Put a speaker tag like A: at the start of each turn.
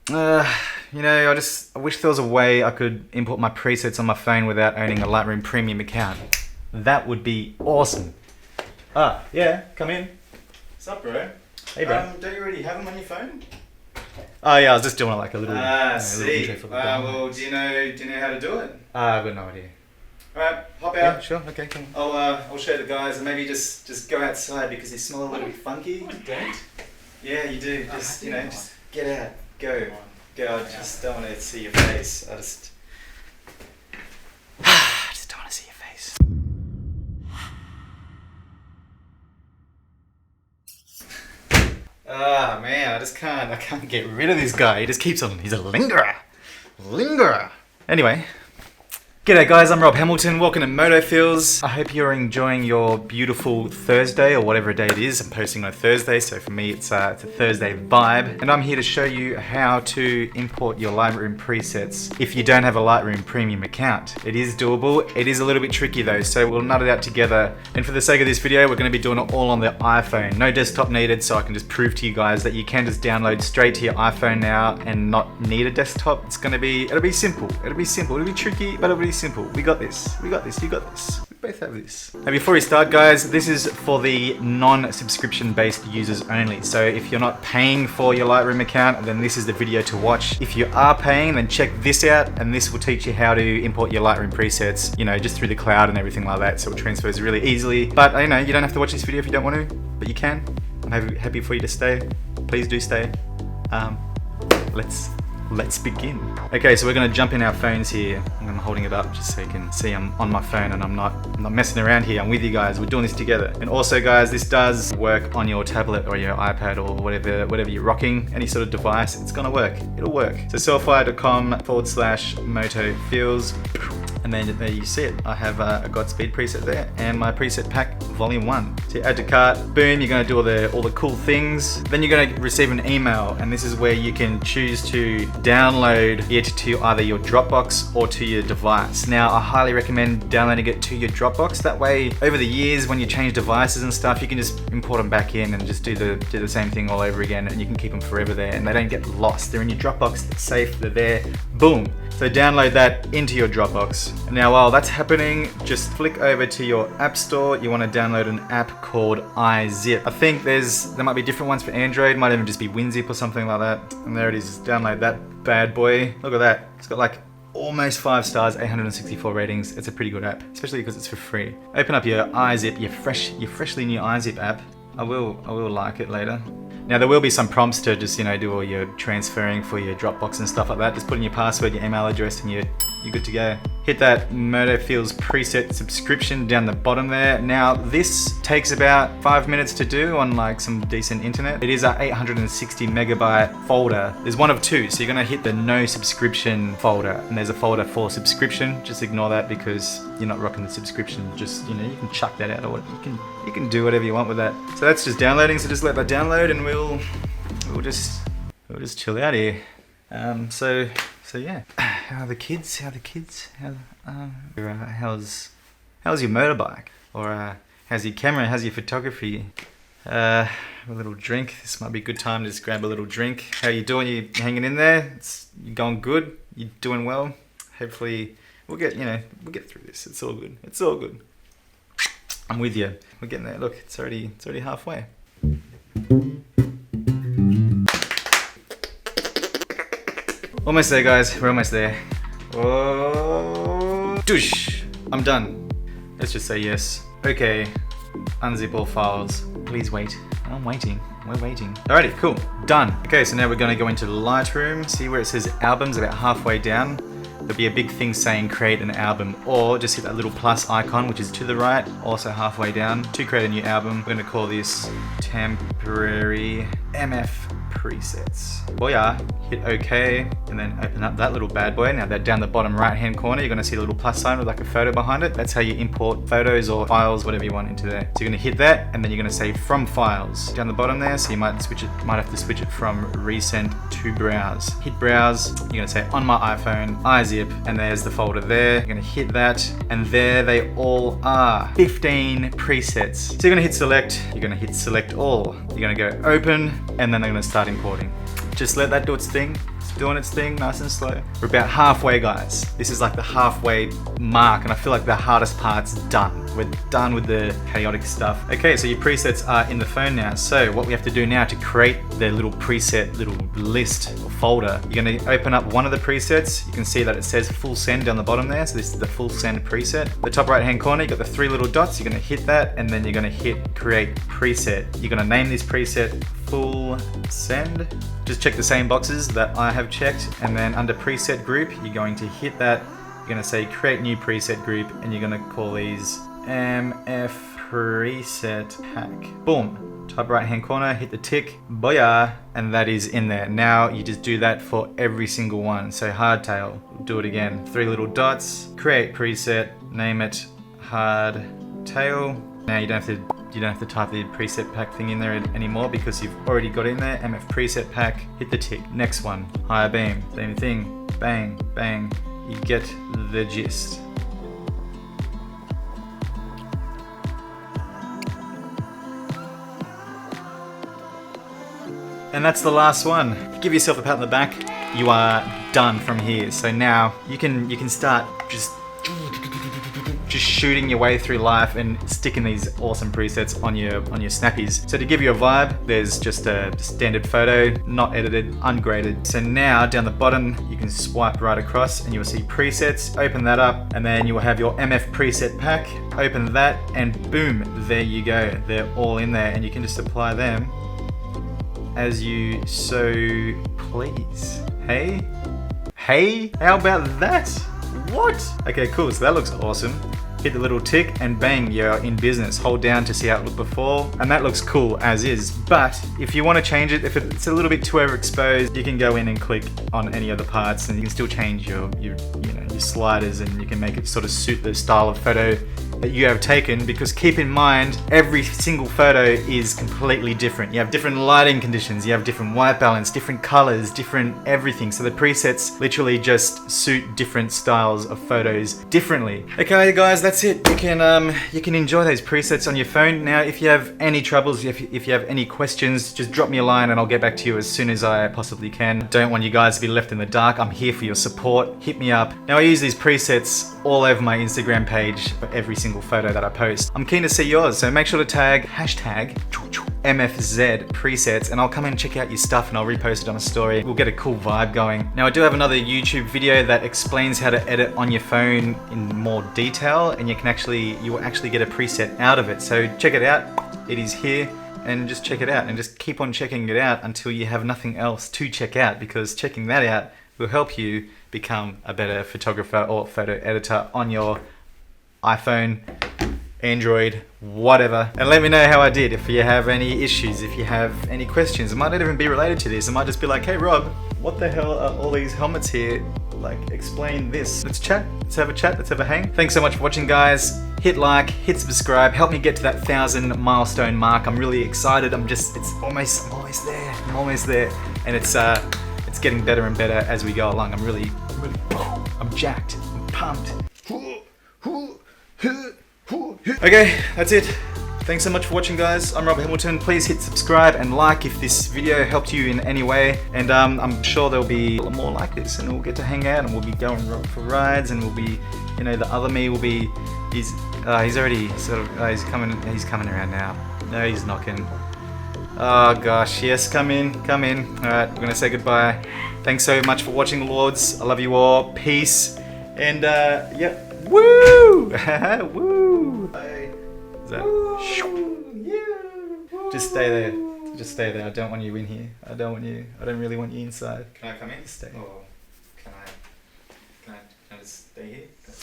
A: You know, I wish there was a way I could import my presets on my phone without owning a Lightroom Premium account. That would be awesome. Ah, yeah, come in.
B: What's up, bro?
A: Hey, bro.
B: Don't you already have them on your phone?
A: Oh yeah, I was just doing like a little.
B: See.
A: Little intro for the
B: Well, do you know how to do it?
A: I've got no idea.
B: All right, hop out.
A: Yeah, sure. Okay, come on.
B: I'll show the guys, and maybe just go outside because they smell a little bit funky.
C: I don't.
B: Yeah, you do. Just just get out, go. I just don't want to see your face. I just
A: don't want to see your face.
B: Ah man, I can't get rid of this
A: Guy, he just keeps on. He's a lingerer. Anyway. G'day guys, I'm Rob Hamilton, welcome to Moto Feels. I hope you're enjoying your beautiful Thursday or whatever day it is. I'm posting on a Thursday, so for me it's a Thursday vibe. And I'm here to show you how to import your Lightroom presets if you don't have a Lightroom Premium account. It is doable, it is a little bit tricky though, so we'll nut it out together. And for the sake of this video, we're gonna be doing it all on the iPhone. No desktop needed, so I can just prove to you guys that you can just download straight to your iPhone now and not need a desktop. It'll be simple, it'll be tricky, but it'll be simple. We got this, you got this. We both have this. Now before we start guys, this is for the non-subscription based users only. So if you're not paying for your Lightroom account, then this is the video to watch. If you are paying, then check this out and this will teach you how to import your Lightroom presets, you know, just through the cloud and everything like that. So it transfers really easily. But you know, you don't have to watch this video if you don't want to, but you can. I'm happy for you to stay. Please do stay. Let's begin. Okay, so we're gonna jump in our phones here. I'm holding it up just so you can see I'm on my phone and I'm not messing around here. I'm with you guys, we're doing this together. And also guys, this does work on your tablet or your iPad or whatever you're rocking, any sort of device, it's gonna work, it'll work. So sellfire.com/motofeels. And then there you see it. I have a Godspeed preset there and my preset pack volume 1. So you add to cart, boom, you're gonna do all the cool things. Then you're gonna receive an email and this is where you can choose to download it to either your Dropbox or to your device. Now I highly recommend downloading it to your Dropbox. That way over the years when you change devices and stuff, you can just import them back in and just do the same thing all over again and you can keep them forever there and they don't get lost. They're in your Dropbox, they're safe, they're there, boom. So download that into your Dropbox. Now while that's happening, just flick over to your app store. You want to download an app called iZip. I think there might be different ones for Android, might even just be WinZip or something like that. And there it is, just download that bad boy. Look at that, it's got like almost 5 stars, 864 ratings. It's a pretty good app, especially because it's for free. Open up your iZip, your freshly new iZip app. I will like it later. Now there will be some prompts to just, you know, do all your transferring for your Dropbox and stuff like that. Just put in your password, your email address, and you're good to go. Hit that Moto Feels preset subscription down the bottom there. Now this takes about 5 minutes to do on like some decent internet. It is a 860 megabyte folder. There's one of two, so you're gonna hit the no subscription folder and there's a folder for subscription. Just ignore that because you're not rocking the subscription. Just, you know, you can chuck that out or you can do whatever you want with that. So that's just downloading, so just let that download and we'll just chill out here. So yeah, how are the kids? How's your motorbike? Or how's your camera? How's your photography? A little drink. This might be a good time to just grab a little drink. How you doing? You hanging in there? You going good? You doing well? Hopefully we'll get through this. It's all good. I'm with you. We're getting there. Look, it's already halfway. Almost there guys, we're almost there. Oh, douche, I'm done. Let's just say yes. Okay, unzip all files. Please wait. I'm waiting, we're waiting. Alrighty, cool, done. Okay, so now we're gonna go into Lightroom. See where it says albums about halfway down? There'll be a big thing saying create an album, or just hit that little plus icon which is to the right, also halfway down, to create a new album. We're gonna call this temporary MF presets. Oh yeah, hit OK and then open up that little bad boy. Now that down the bottom right hand corner you're going to see the little plus sign with like a photo behind it. That's how you import photos or files, whatever you want, into there. So you're going to hit that and then you're going to say from files down the bottom there. So you might have to switch it from recent to browse. Hit browse, you're going to say on my iPhone, iZip, and there's the folder there. You're going to hit that and there they all are. 15 presets. So you're going to hit select, you're going to hit select all. You're going to go open and then they're going to start importing. Just let that do its thing. It's doing its thing, nice and slow. We're about halfway, guys. This is like the halfway mark, and I feel like the hardest part's done. We're done with the chaotic stuff. Okay, so your presets are in the phone now. So what we have to do now to create the little preset, little list or folder, you're gonna open up one of the presets. You can see that it says full send down the bottom there. So this is the full send preset. The top right hand corner, you got the 3 little dots. You're gonna hit that, and then you're gonna hit create preset. You're gonna name this preset full send. Just check the same boxes that I have checked, and then under preset group, you're going to hit that. You're gonna say create new preset group, and you're gonna call these MF preset pack. Boom. Top right hand corner, hit the tick, booyah, and that is in there. Now you just do that for every single one. So hardtail, do it again. 3 little dots, create preset, name it hardtail. Now you don't have to type the preset pack thing in there anymore because you've already got it in there. MF preset pack, hit the tick. Next one, higher beam, same thing, bang, bang. You get the gist. And that's the last one. Give yourself a pat on the back. You are done from here. So now you can start just shooting your way through life and sticking these awesome presets on your snappies. So to give you a vibe, there's just a standard photo, not edited, ungraded. So now down the bottom, you can swipe right across and you'll see presets. Open that up, and then you will have your MF preset pack. Open that, and boom, there you go. They're all in there, and you can just apply them as you so please. Hey, how about that? What? Okay, cool, so that looks awesome. Hit the little tick and bang, you're in business. Hold down to see how it looked before, and that looks cool as is. But if you want to change it, if it's a little bit too overexposed, you can go in and click on any other parts, and you can still change your sliders, and you can make it sort of suit the style of photo that you have taken, because keep in mind, every single photo is completely different. You have different lighting conditions, you have different white balance, different colors, different everything. So the presets literally just suit different styles of photos differently. Okay guys, that's it. You can enjoy those presets on your phone. Now if you have any troubles, if you have any questions, just drop me a line and I'll get back to you as soon as I possibly can. Don't want you guys to be left in the dark. I'm here for your support. Hit me up. Now I use these presets all over my Instagram page for every single photo that I post. I'm keen to see yours, so make sure to tag hashtag MFZ presets, and I'll come and check out your stuff and I'll repost it on a story. We'll get a cool vibe going. Now I do have another YouTube video that explains how to edit on your phone in more detail, and you will actually get a preset out of it. So check it out. It is here, and just check it out, and just keep on checking it out until you have nothing else to check out, because checking that out will help you become a better photographer or photo editor on your iPhone, Android, whatever. And let me know how I did. If you have any issues, if you have any questions, it might not even be related to this. It might just be like, hey Rob, what the hell are all these helmets here? Like, explain this. Let's chat, let's have a chat, let's have a hang. Thanks so much for watching, guys. Hit like, hit subscribe, help me get to that 1,000 milestone mark. I'm really excited. I'm almost there. And it's getting better and better as we go along. I'm jacked, I'm pumped. Okay, that's it. Thanks so much for watching, guys. I'm Rob Hamilton. Please hit subscribe and like if this video helped you in any way. And I'm sure there'll be a lot more like this, and we'll get to hang out, and we'll be going for rides, and we'll be, the other me will be, he's already sort of, he's coming around now. No, he's knocking. Oh gosh, yes, come in. All right, we're gonna say goodbye. Thanks so much for watching, Lords. I love you all. Peace. And yeah. Woo! Woo! Is that? Woo! Yeah. Just stay there. I don't want you in here. I don't really want you inside. Can I come in? Stay. Or can I just stay here?